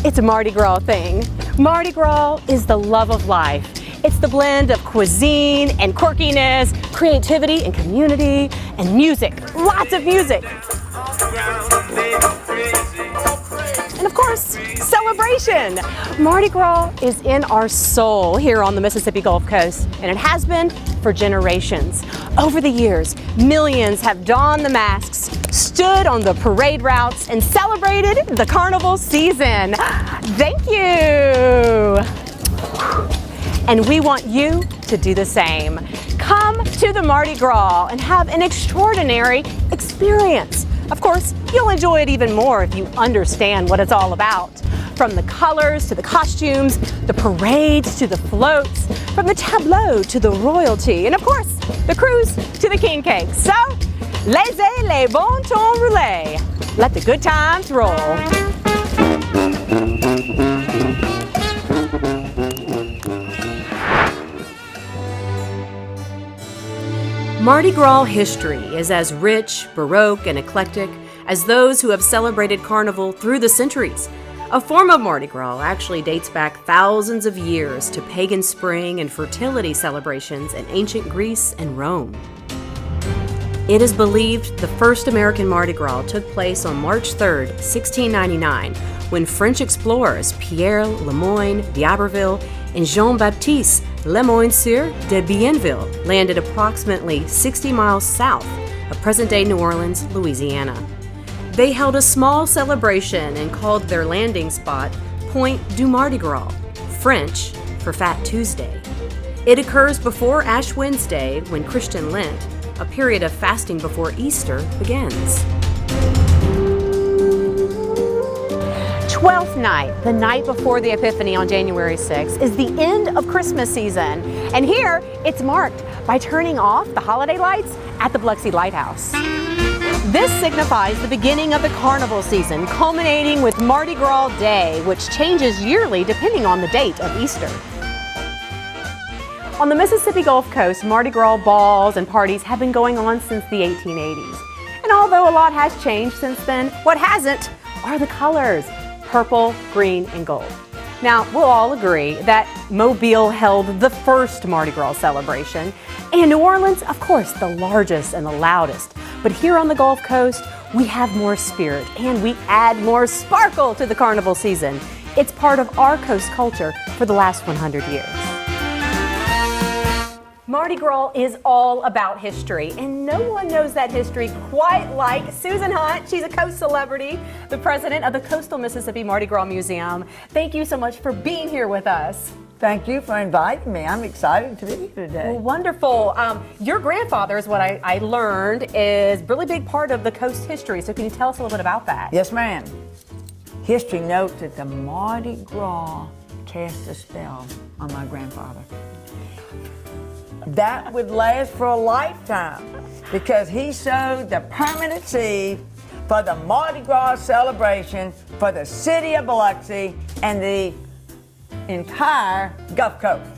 It's a Mardi Gras thing. Mardi Gras is the love of life. It's the blend of cuisine and quirkiness, creativity and community, and music. Lots of music. And of course, celebration. Mardi Gras is in our soul here on the Mississippi Gulf Coast, and it has been for generations. Over the years, millions have donned the masks, stood on the parade routes, and celebrated the carnival season. Thank you. And we want you to do the same. Come to the Mardi Gras and have an extraordinary experience. Of course, you'll enjoy it even more if you understand what it's all about. From the colors to the costumes, the parades to the floats, from the tableau to the royalty, and of course, the cruise to the king cake. So, laissez les bon temps rouler. Let the good times roll. Mardi Gras history is as rich, baroque, and eclectic as those who have celebrated Carnival through the centuries. A form of Mardi Gras actually dates back thousands of years to pagan spring and fertility celebrations in ancient Greece and Rome. It is believed the first American Mardi Gras took place on March 3, 1699, when French explorers Pierre Le Moyne d'Iberville and Jean-Baptiste Le Moyne-Sieur de Bienville landed approximately 60 miles south of present-day New Orleans, Louisiana. They held a small celebration and called their landing spot Point du Mardi Gras, French for Fat Tuesday. It occurs before Ash Wednesday, when Christian Lent, a period of fasting before Easter, begins. 12th night, the night before the Epiphany on January 6th, is the end of Christmas season. And here, it's marked by turning off the holiday lights at the Biloxi Lighthouse. This signifies the beginning of the carnival season, culminating with Mardi Gras Day, which changes yearly depending on the date of Easter. On the Mississippi Gulf Coast, Mardi Gras balls and parties have been going on since the 1880s. And although a lot has changed since then, what hasn't are the colors: purple, green, and gold. Now, we'll all agree that Mobile held the first Mardi Gras celebration, and New Orleans, of course, the largest and the loudest. But here on the Gulf Coast, we have more spirit and we add more sparkle to the carnival season. It's part of our coast culture for the last 100 years. Mardi Gras is all about history, and no one knows that history quite like Susan Hunt. She's a coast celebrity, the president of the Coastal Mississippi Mardi Gras Museum. Thank you so much for being here with us. Thank you for inviting me. I'm excited to be here today. Well, wonderful. Your grandfather, is what I learned, is a really big part of the coast history. So can you tell us a little bit about that? Yes, ma'am. History notes that the Mardi Gras cast a spell on my grandfather. That would last for a lifetime because he sowed the permanent seed for the Mardi Gras celebration for the city of Biloxi and the entire Gulf Coast.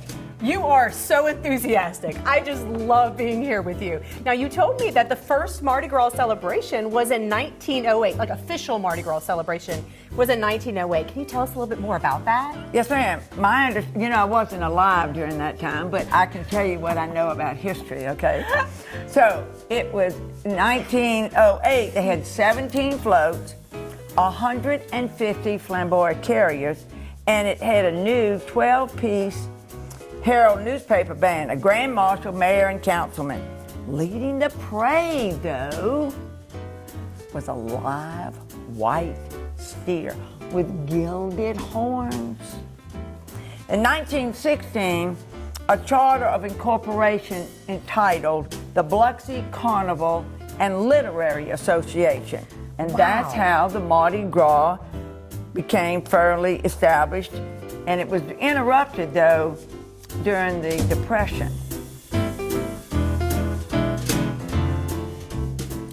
You are so enthusiastic. I just love being here with you. Now, you told me that the first Mardi Gras celebration was in 1908, like official Mardi Gras celebration was in 1908. Can you tell us a little bit more about that? Yes, ma'am. I wasn't alive during that time, but I can tell you what I know about history, okay? So, it was 1908. They had 17 floats, 150 flamboyant carriers, and it had a new 12-piece Herald newspaper band, a grand marshal, mayor, and councilman. Leading the parade, though, was a live white steer with gilded horns. In 1916, a charter of incorporation entitled the Biloxi Carnival and Literary Association. And that's how the Mardi Gras became firmly established. And it was interrupted, though, during the Depression.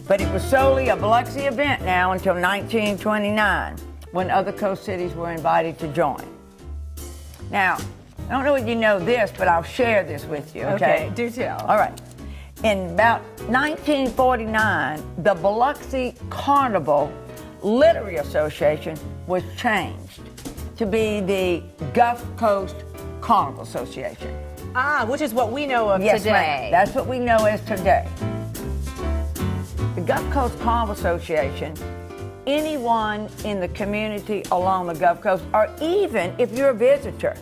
But it was solely a Biloxi event now until 1929, when other coast cities were invited to join. Now, I don't know if you know this, but I'll share this with you, okay? Okay, do tell. All right. In about 1949, the Biloxi Carnival Literary Association was changed. to be the Gulf Coast Carnival Association. Which is what we know of Yes, today. ma'am. That's what we know as today. The Gulf Coast Carnival Association, anyone in the community along the Gulf Coast, or even if you're a visitor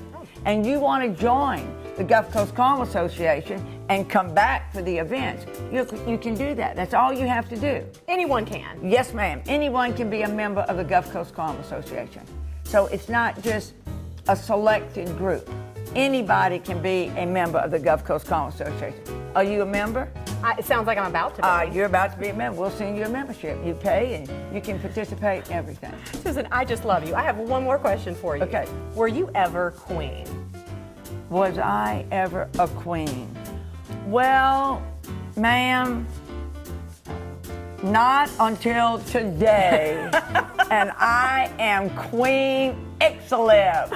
and you want to join the Gulf Coast Carnival Association and come back for the events, you can do that. That's all you have to do. Anyone can. Yes, ma'am. Anyone can be a member of the Gulf Coast Carnival Association. So it's not just a selected group. Anybody can be a member of the Gulf Coast Carnival Association. Are you a member? It sounds like I'm about to be. You're about to be a member. We'll send you a membership. You pay and you can participate in everything. Susan, I just love you. I have one more question for you. Okay. Were you ever queen? Was I ever a queen? Well, ma'am, not until today. And I am Queen Ixaleb,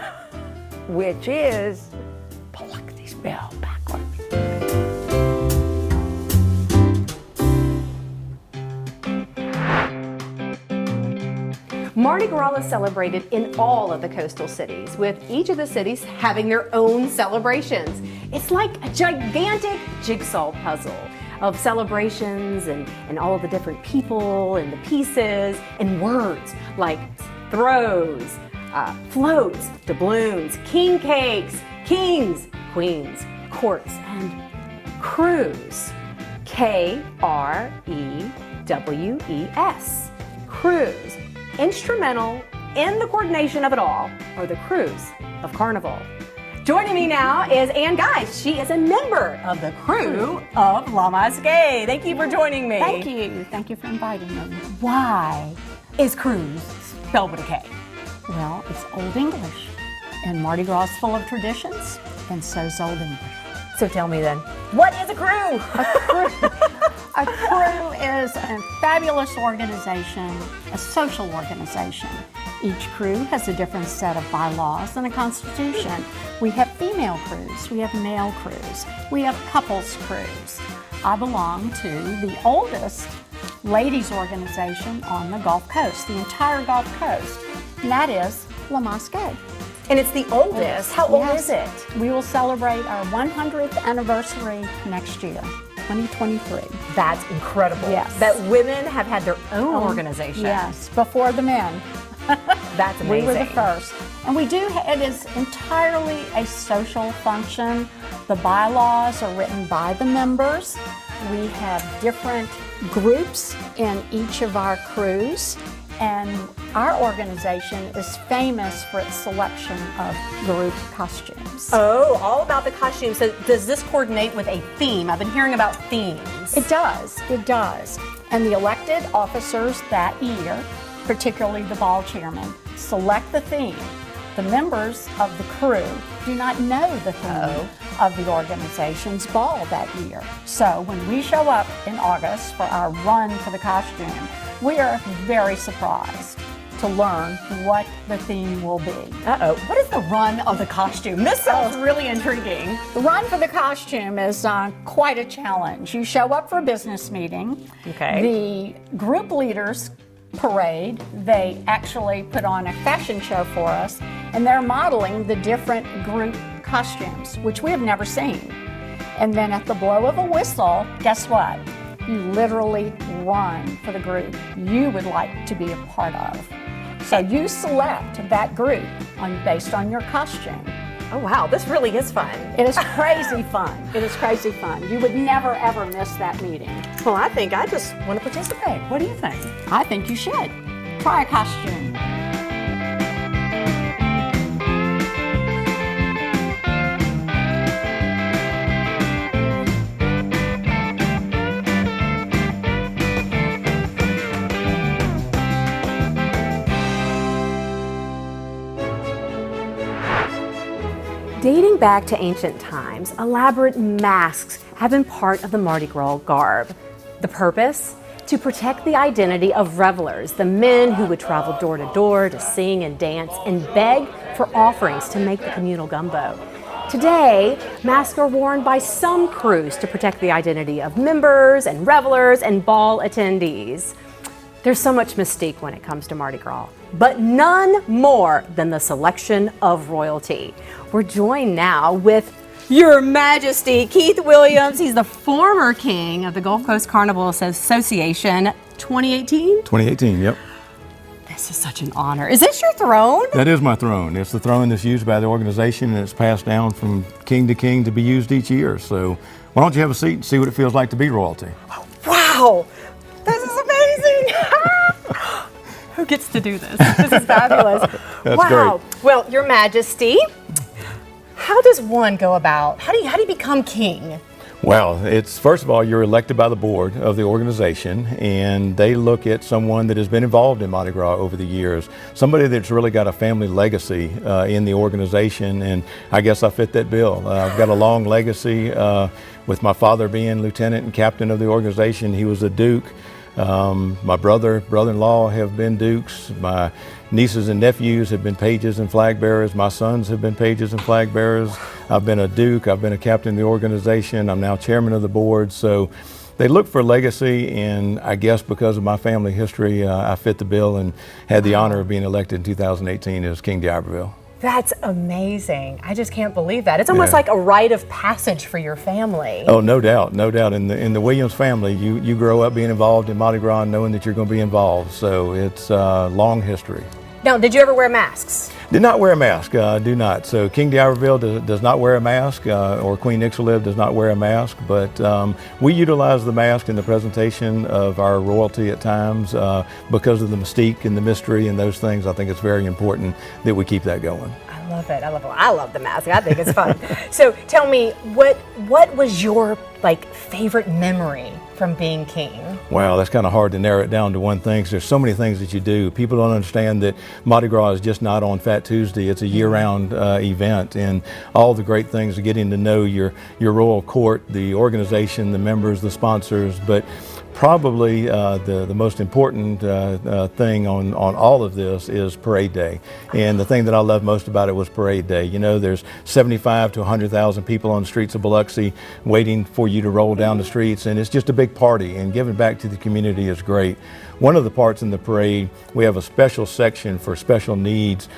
which is Biloxi spell backwards. Mardi Gras is celebrated in all of the coastal cities, with each of the cities having their own celebrations. It's like a gigantic jigsaw puzzle of celebrations and all of the different people and the pieces and words like throws, floats, doubloons, king cakes, kings, queens, courts, and crews. K-R-E-W-E-S. Crews. Instrumental in the coordination of it all are the crews of Carnival. Joining me now is Ann Guys. She is a member of the crew of La Masqué. Thank you for joining me. Thank you. Thank you for inviting me. Why is crews spelled with a K? Well, it's Old English, and Mardi Gras is full of traditions, and so's Old English. So tell me then, what is a crew? A crew is a fabulous organization, a social organization. Each crew has a different set of bylaws and a constitution. We have female crews, we have male crews, we have couples crews. I belong to the oldest ladies organization on the Gulf Coast, the entire Gulf Coast, and that is La Masqué. And it's the oldest. How old Yes. is it? We will celebrate our 100th anniversary next year, 2023. That's incredible. Yes. That women have had their own organization. Yes, before the men. That's amazing. We were the first. And we do, it is entirely a social function. The bylaws are written by the members. We have different groups in each of our crews. And our organization is famous for its selection of group costumes. Oh, all about the costumes. So does this coordinate with a theme? I've been hearing about themes. It does. And the elected officers that year, particularly the ball chairman, select the theme. The members of the crew do not know the theme of the organization's ball that year. So when we show up in August for our run for the costume, we are very surprised to learn what the theme will be. What is the run of the costume? This sounds really intriguing. The run for the costume is quite a challenge. You show up for a business meeting. Okay. The group leaders parade, they actually put on a fashion show for us, and they're modeling the different group costumes, which we have never seen. And then at the blow of a whistle, guess what? You literally run for the group you would like to be a part of. So you select that group based on your costume. Oh, wow. This really is fun. It is crazy fun. It is crazy fun. You would never, ever miss that meeting. Well, I think I just want to participate. What do you think? I think you should. Try a costume. Dating back to ancient times, elaborate masks have been part of the Mardi Gras garb. The purpose? To protect the identity of revelers, the men who would travel door to door to sing and dance and beg for offerings to make the communal gumbo. Today, masks are worn by some crews to protect the identity of members and revelers and ball attendees. There's so much mystique when it comes to Mardi Gras, but none more than the selection of royalty. We're joined now with Your Majesty, Keith Williams. He's the former king of the Gulf Coast Carnival Association, 2018? 2018, yep. This is such an honor. Is this your throne? That is my throne. It's the throne that's used by the organization, and it's passed down from king to king to be used each year. So why don't you have a seat and see what it feels like to be royalty? Wow, this is amazing. Who gets to do this? This is fabulous. That's wow. great. Well, Your Majesty, how does one go about, how do you become king? Well, it's first of all, you're elected by the board of the organization, and they look at someone that has been involved in Mardi Gras over the years, somebody that's really got a family legacy in the organization, and I guess I fit that bill. I've got a long legacy with my father being lieutenant and captain of the organization. He was a duke. My brother-in-law have been dukes. My nieces and nephews have been pages and flag bearers. My sons have been pages and flag bearers. I've been a duke. I've been a captain of the organization. I'm now chairman of the board. So they look for legacy, and I guess because of my family history, I fit the bill and had the honor of being elected in 2018 as King d'Iberville. That's amazing. I just can't believe that. It's almost like a rite of passage for your family. Oh, no doubt, no doubt. In the Williams family, you grow up being involved in Mardi Gras and knowing that you're going to be involved. So it's a long history. Now, did you ever wear masks? Did not wear a mask, do not. So King d'Iberville does not wear a mask, or Queen Ixtaliv does not wear a mask, but we utilize the mask in the presentation of our royalty at times because of the mystique and the mystery and those things. I think it's very important that we keep that going. I love it. I love the mask. I think it's fun. So tell me, what was your favorite memory from being king? Wow, that's kind of hard to narrow it down to one thing, 'cause there's so many things that you do. People don't understand that Mardi Gras is just not on Fat Tuesday. It's a year-round event, and all the great things of getting to know your royal court, the organization, the members, the sponsors, but probably the most important thing on all of this is Parade Day. And the thing that I love most about it was Parade Day. You know, there's 75 to 100,000 people on the streets of Biloxi waiting for you to roll down the streets, and it's just a big party, and giving back to the community is great. One of the parts in the parade, we have a special section for special needs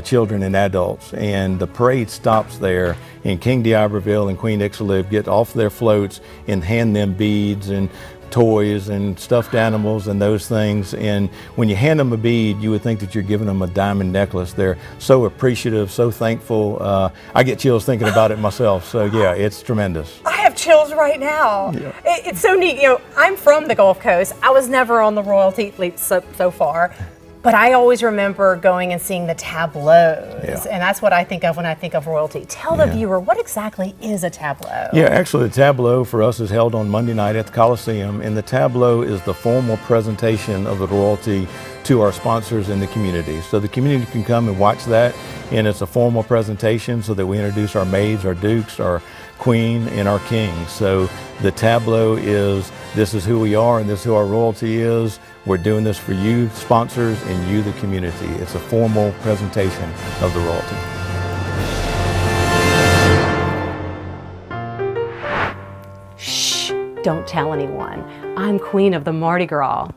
children and adults, and the parade stops there, and King d'Iberville and Queen Ixtaliv get off their floats and hand them beads and toys and stuffed animals and those things. And when you hand them a bead, you would think that you're giving them a diamond necklace. They're so appreciative, so thankful. I get chills thinking about it myself. So yeah, it's tremendous. I have chills right now. Yeah. It's so neat. You know, I'm from the Gulf Coast. I was never on the royalty fleet so far. But I always remember going and seeing the tableaus, and that's what I think of when I think of royalty. Tell the viewer, what exactly is a tableau? Yeah, actually the tableau for us is held on Monday night at the Coliseum, and the tableau is the formal presentation of the royalty to our sponsors in the community. So the community can come and watch that, and it's a formal presentation so that we introduce our maids, our dukes, our queen, and our king. So the tableau is, this is who we are and this is who our royalty is. We're doing this for you, sponsors, and you, the community. It's a formal presentation of the royalty. Shh, don't tell anyone. I'm queen of the Mardi Gras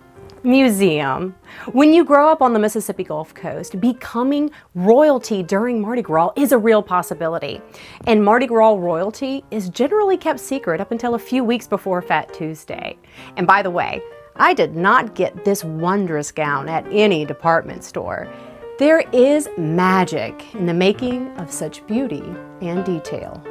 Museum. When you grow up on the Mississippi Gulf Coast, becoming royalty during Mardi Gras is a real possibility. And Mardi Gras royalty is generally kept secret up until a few weeks before Fat Tuesday. And by the way, I did not get this wondrous gown at any department store. There is magic in the making of such beauty and detail.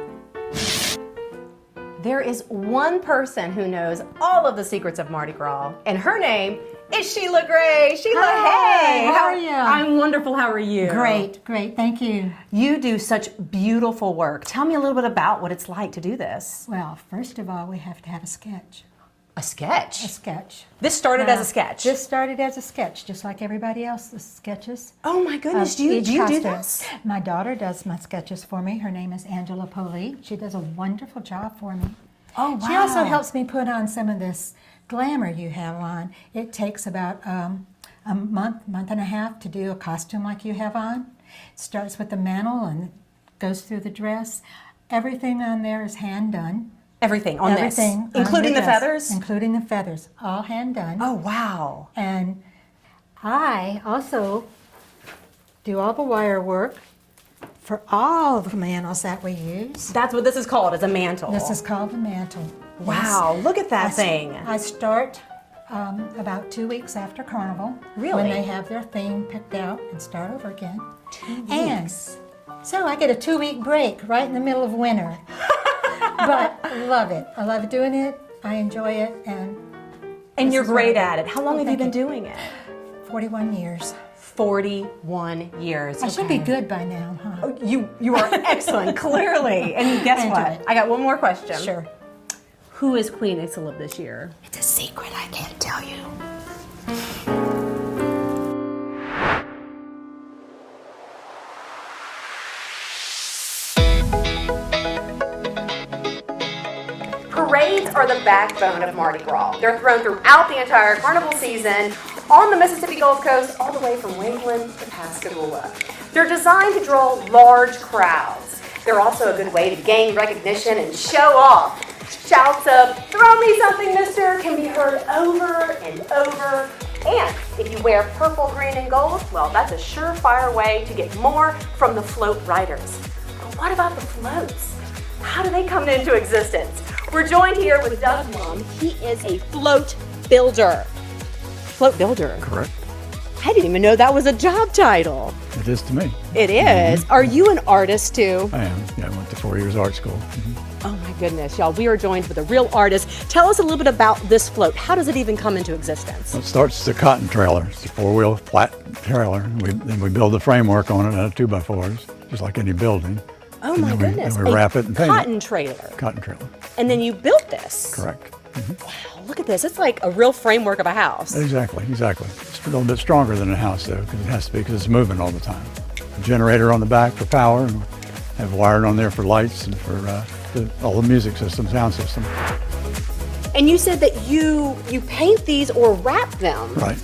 There is one person who knows all of the secrets of Mardi Gras, and her name is Sheila Gray. Sheila, Hi, hey! how are you? I'm wonderful. How are you? Great, thank you. You do such beautiful work. Tell me a little bit about what it's like to do this. Well, first of all, we have to have a sketch. A sketch? A sketch. This started as a sketch? This started as a sketch, just like everybody else's sketches. Oh my goodness, do you do this? My daughter does my sketches for me. Her name is Angela Poli. She does a wonderful job for me. Oh, wow. She also helps me put on some of this glamour you have on. It takes about a month and a half to do a costume like you have on. It starts with the mantle and goes through the dress. Everything on there is hand done. Everything on Everything this? Including the dress, feathers? Including the feathers, all hand done. Oh, wow. And I also do all the wire work for all the mantles that we use. That's what this is called, is a mantle. This is called the mantle. Wow, look at that thing. I start about 2 weeks after Carnival. Really? When they have their theme picked out and start over again. 2 weeks. And so I get a 2-week break right in the middle of winter. But I love it. I love doing it. I enjoy it. And you're this is great what- at it. How long have you been doing it? 41 years. 41 years. I should be good by now, huh? Oh, you are excellent, clearly. And guess Into what? it. I got one more question. Sure. Who is Queen Ixalib this year? It's a secret I can't tell you. Parades are the backbone of Mardi Gras. They're thrown throughout the entire carnival season on the Mississippi Gulf Coast, all the way from Wakeland to Pascagoula. They're designed to draw large crowds. They're also a good way to gain recognition and show off. Shouts of, "Throw me something, mister," can be heard over and over. And if you wear purple, green, and gold, well, that's a surefire way to get more from the float riders. But what about the floats? How do they come into existence? We're joined here with Doug's mom. He is a float builder. Float builder? Correct. I didn't even know that was a job title. It is to me. It is. Are you an artist too? I am. Yeah, I went to 4 years art school. Oh my goodness, y'all. We are joined with a real artist. Tell us a little bit about this float. How does it even come into existence? It starts as a cotton trailer. It's a 4-wheel flat trailer. Then we build the framework on it out of 2x4s, just like any building. Oh And my then goodness. Then we wrap it and paint cotton it. trailer. Cotton trailer. And then you built this. Correct. Wow, look at this. It's like a real framework of a house. Exactly. It's a little bit stronger than a house, though, because it has to be, because it's moving all the time. A generator on the back for power, and we have wiring on there for lights and for all the music system, sound system. And you said that you paint these or wrap them. Right.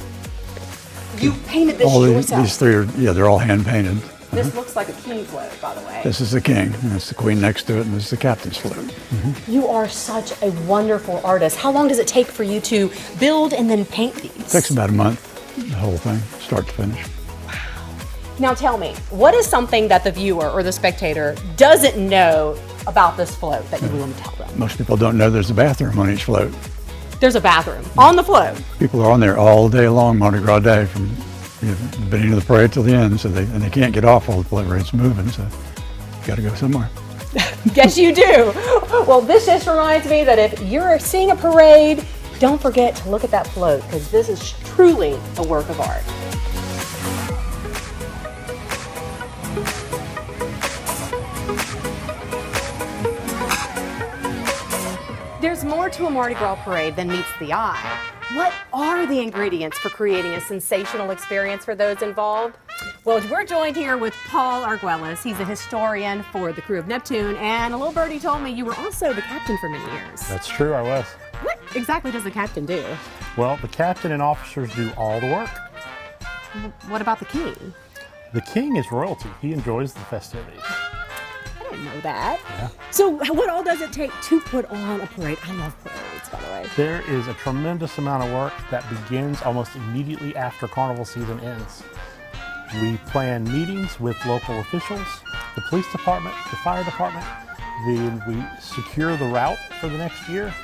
You painted this All yourself. these three are, they're all hand painted. This looks like a king float, by the way. This is the king, and that's the queen next to it, and this is the captain's float. You are such a wonderful artist. How long does it take for you to build and then paint these? It takes about a month, the whole thing, start to finish. Now tell me, what is something that the viewer or the spectator doesn't know about this float that you want to tell them? Most people don't know there's a bathroom on each float. There's a bathroom on the float. People are on there all day long, Mardi Gras Day, from the beginning of the parade till the end, so they can't get off while the parade's moving, so you got to go somewhere. Yes, you do. Well, this just reminds me that if you're seeing a parade, don't forget to look at that float, because this is truly a work of art. There's more to a Mardi Gras parade than meets the eye. What are the ingredients for creating a sensational experience for those involved? Well, we're joined here with Paul Arguelles. He's a historian for the crew of Neptune, and a little birdie told me you were also the captain for many years. That's true, I was. What exactly does the captain do? Well, the captain and officers do all the work. What about the king? The king is royalty. He enjoys the festivities. I didn't know that. Yeah. So what all does it take to put on a parade? I love parades, by the way. There is a tremendous amount of work that begins almost immediately after carnival season ends. We plan meetings with local officials, the police department, the fire department. Then we secure the route for the next year.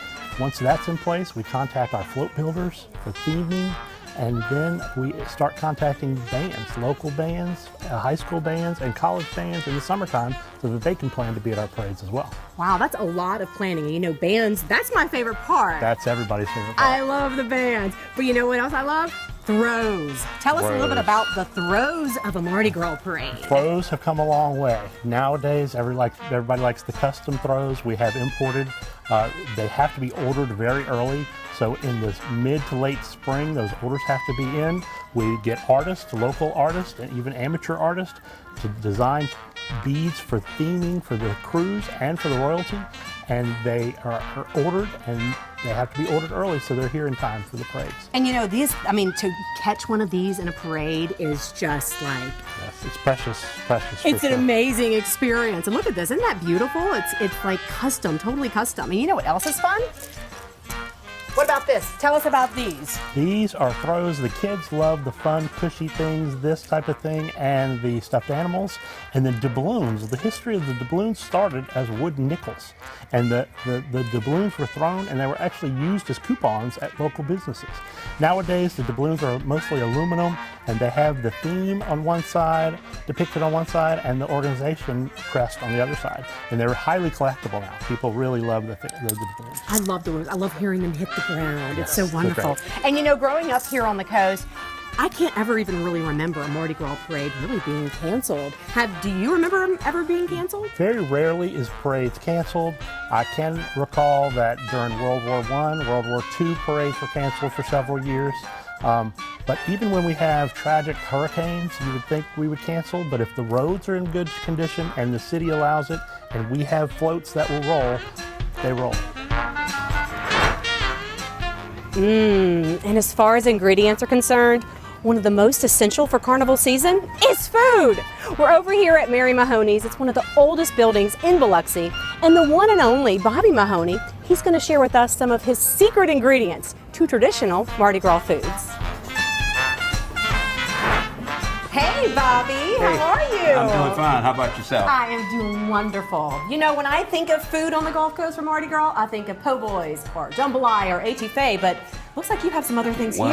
Once that's in place, we contact our float builders for theming, and then we start contacting bands, local bands, high school bands, and college bands in the summertime so that they can plan to be at our parades as well. Wow, that's a lot of planning. You know, bands, that's my favorite part. That's everybody's favorite part. I love the bands. But you know what else I love? Throws. Tell us a little bit Throws. about the throws of a Mardi Gras parade. Throws have come a long way. Nowadays, everybody likes the custom throws. We have imported. They have to be ordered very early. So in the mid to late spring, those orders have to be in. We get artists, local artists, and even amateur artists to design beads for theming for the cruise and for the royalty. And they are ordered, and they have to be ordered early, so they're here in time for the parades. And you know, to catch one of these in a parade is just like, Yes, it's precious, precious. it's for an sure. amazing experience. And look at this, isn't that beautiful? It's like custom, totally custom. And you know what else is fun? What about this? Tell us about these. These are throws. The kids love the fun, pushy things, this type of thing, and the stuffed animals. And then doubloons. The history of the doubloons started as wooden nickels. And the doubloons were thrown, and they were actually used as coupons at local businesses. Nowadays, the doubloons are mostly aluminum, and they have the theme on one side, depicted on one side, and the organization crest on the other side. And they're highly collectible now. People really love the doubloons. I love doubloons. I love hearing them hit the ground. It's so wonderful. And you know, growing up here on the coast, I can't ever even really remember a Mardi Gras parade really being canceled. Do you remember them ever being canceled? Very rarely is parades canceled. I can recall that during World War I, World War II parades were canceled for several years. But even when we have tragic hurricanes, you would think we would cancel, but if the roads are in good condition and the city allows it, and we have floats that will roll, they roll. And as far as ingredients are concerned, one of the most essential for carnival season is food. We're over here at Mary Mahoney's. It's one of the oldest buildings in Biloxi, and the one and only Bobby Mahoney, he's going to share with us some of his secret ingredients to traditional Mardi Gras foods. Hey Bobby, how are you? I'm doing fine. How about yourself? I am doing wonderful. You know, when I think of food on the Gulf Coast for Mardi Gras, I think of po' boys or jambalaya or etouffee, but looks like you have some other things here.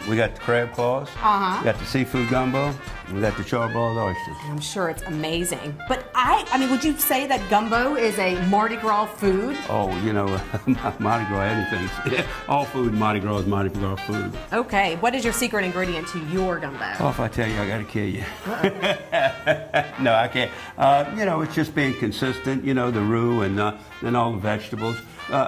We got the crab claws. Uh-huh. We got the seafood gumbo. We got the charbroiled oysters. I'm sure it's amazing. But I mean, would you say that gumbo is a Mardi Gras food? Oh, you know, Mardi Gras, anything. All food in Mardi Gras is Mardi Gras food. Okay, what is your secret ingredient to your gumbo? Oh, if I tell you, I gotta kill you. No, I can't. You know, it's just being consistent. You know, the roux and all the vegetables.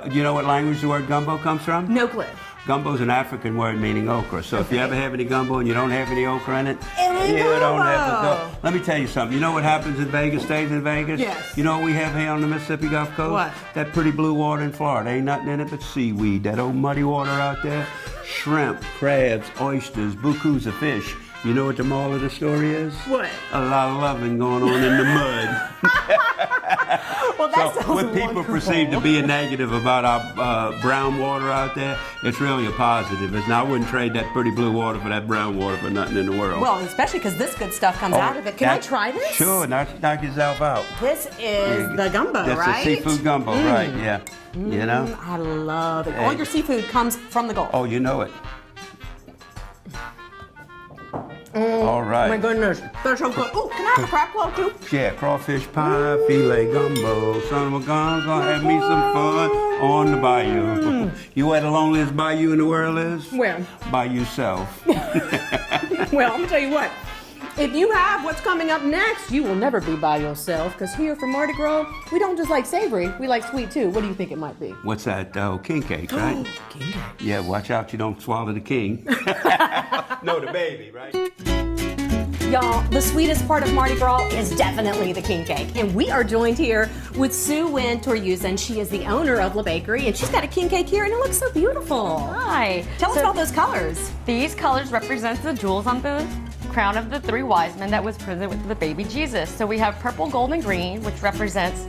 You know what language the word gumbo comes from? No clue. Gumbo is an African word meaning okra. So if you ever have any gumbo and you don't have any okra in it, you don't have to go. Let me tell you something. You know what happens in Vegas stays in Vegas? Yes. You know what we have here on the Mississippi Gulf Coast? What? That pretty blue water in Florida. Ain't nothing in it but seaweed. That old muddy water out there. Shrimp, crabs, oysters, bukus of fish. You know what the moral of the story is? What? A lot of loving going on in the mud. Well, that sounds what people wonderful. perceive to be a negative about our brown water out there, it's really a positive. I wouldn't trade that pretty blue water for that brown water for nothing in the world. Well, especially because this good stuff comes out of it. Can I try this? Sure, knock yourself out. This is the gumbo, That's right? the seafood gumbo, right, yeah. You know? I love it. All your seafood comes from the Gulf. Oh, you know it. All right. Oh my goodness, they're so good. Oh, can I have a crab claw too? Yeah, crawfish pie, filet gumbo. Son of a gun, gonna have me some fun on the bayou. You know where the loneliest bayou in the world is? Where? By yourself. Well, I'm gonna tell you what. If you have what's coming up next, you will never be by yourself. Because here for Mardi Gras, we don't just like savory, we like sweet too. What do you think it might be? What's that? King cake, right? King cake. Yeah, watch out you don't swallow the king. No, the baby, right? Y'all, the sweetest part of Mardi Gras is definitely the king cake. And we are joined here with Sue Wynn Toryusen. She is the owner of La Bakery, and she's got a king cake here, and it looks so beautiful. Hi. Tell us about those colors. These colors represent the jewels on the crown of the three wise men that was present with the baby Jesus. So we have purple, gold, and green, which represents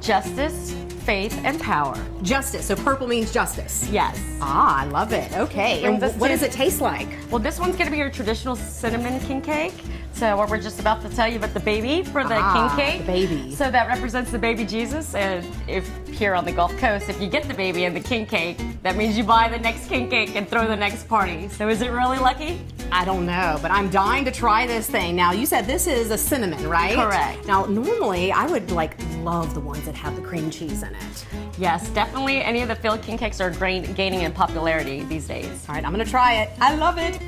justice, faith, and power. Justice, so purple means justice. Yes. Ah, I love it. Okay, and what does it taste like? Well, this one's gonna be your traditional cinnamon king cake. So what we're just about to tell you about the baby for the king cake. The baby. So that represents the baby Jesus. And if here on the Gulf Coast, if you get the baby and the king cake, that means you buy the next king cake and throw the next party. So is it really lucky? I don't know, but I'm dying to try this thing. Now, you said this is a cinnamon, right? Correct. Now, normally I would love the ones that have the cream cheese in it. Yes, definitely. Any of the filled king cakes are gaining in popularity these days. All right, I'm gonna try it. I love it.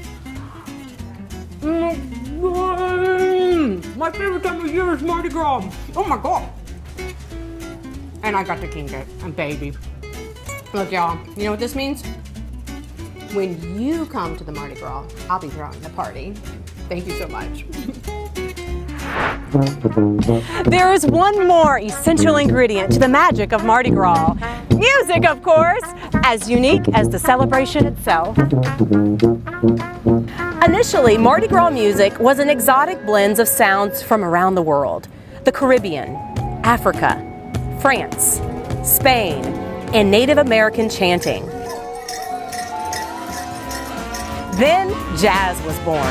My favorite time of year is Mardi Gras. Oh my God. And I got the king cake and baby. Look, y'all, you know what this means? When you come to the Mardi Gras, I'll be throwing the party. Thank you so much. There is one more essential ingredient to the magic of Mardi Gras. Music, of course, as unique as the celebration itself. Initially, Mardi Gras music was an exotic blend of sounds from around the world. The Caribbean, Africa, France, Spain, and Native American chanting. Then jazz was born.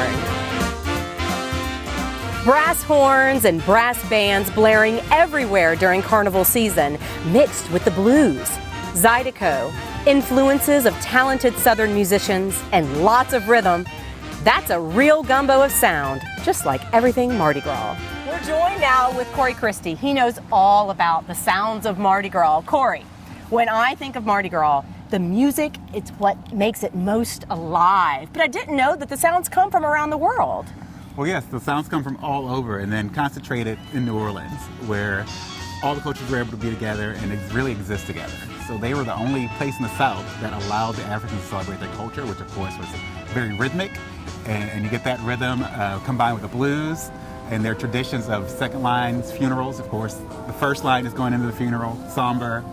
Brass horns and brass bands blaring everywhere during carnival season, mixed with the blues, zydeco, influences of talented Southern musicians, and lots of rhythm. That's a real gumbo of sound, just like everything Mardi Gras. We're joined now with Corey Christie. He knows all about the sounds of Mardi Gras. Corey, when I think of Mardi Gras, the music, it's what makes it most alive. But I didn't know that the sounds come from around the world. Well, yes, the sounds come from all over and then concentrated in New Orleans, where all the cultures were able to be together and really exist together. So they were the only place in the South that allowed the Africans to celebrate their culture, which of course was very rhythmic. And you get that rhythm combined with the blues and their traditions of second lines, funerals. Of course, the first line is going into the funeral, somber,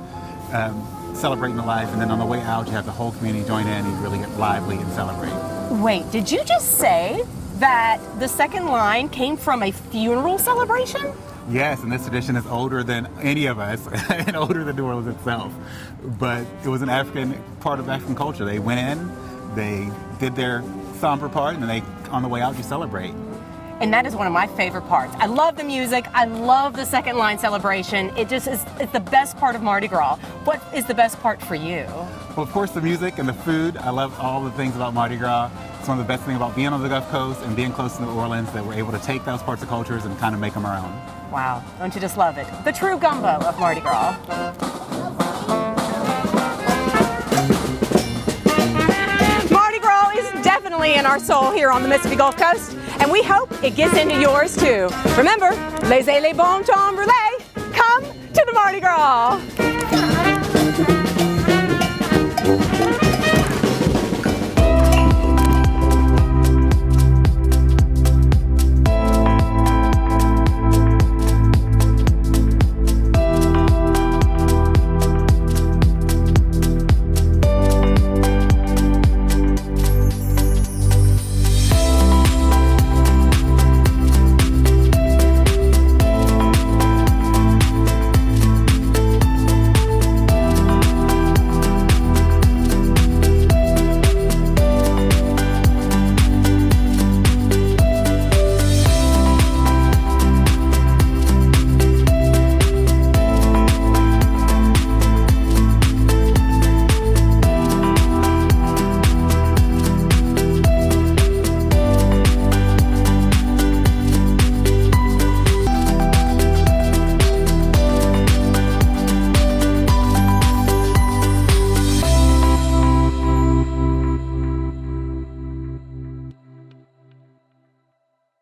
celebrating the life, and then on the way out, you have the whole community join in and really get lively and celebrate. Wait, did you just say that the second line came from a funeral celebration? Yes, and this tradition is older than any of us and older than New Orleans itself. But it was an African part of African culture. They went in, they did their somber part, and then on the way out, you celebrate. And that is one of my favorite parts. I love the music. I love the second line celebration. It's the best part of Mardi Gras. What is the best part for you? Well, of course, the music and the food. I love all the things about Mardi Gras. It's one of the best things about being on the Gulf Coast and being close to New Orleans, that we're able to take those parts of cultures and kind of make them our own. Wow, don't you just love it? The true gumbo of Mardi Gras. Mardi Gras is definitely in our soul here on the Mississippi Gulf Coast, and we hope it gets into yours too. Remember, laissez les bons temps brûlés. Come to the Mardi Gras.